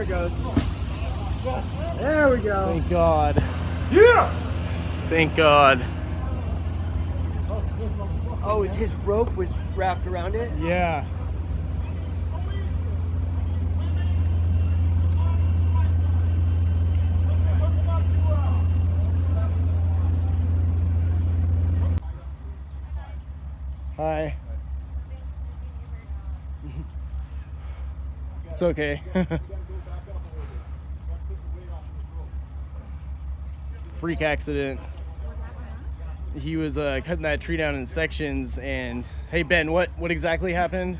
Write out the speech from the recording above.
it goes. There we go. Thank God. Yeah! Thank God. Oh, his rope was wrapped around it? Yeah. Hi. It's okay. Freak accident. He was cutting that tree down in sections, and hey Ben, what exactly happened?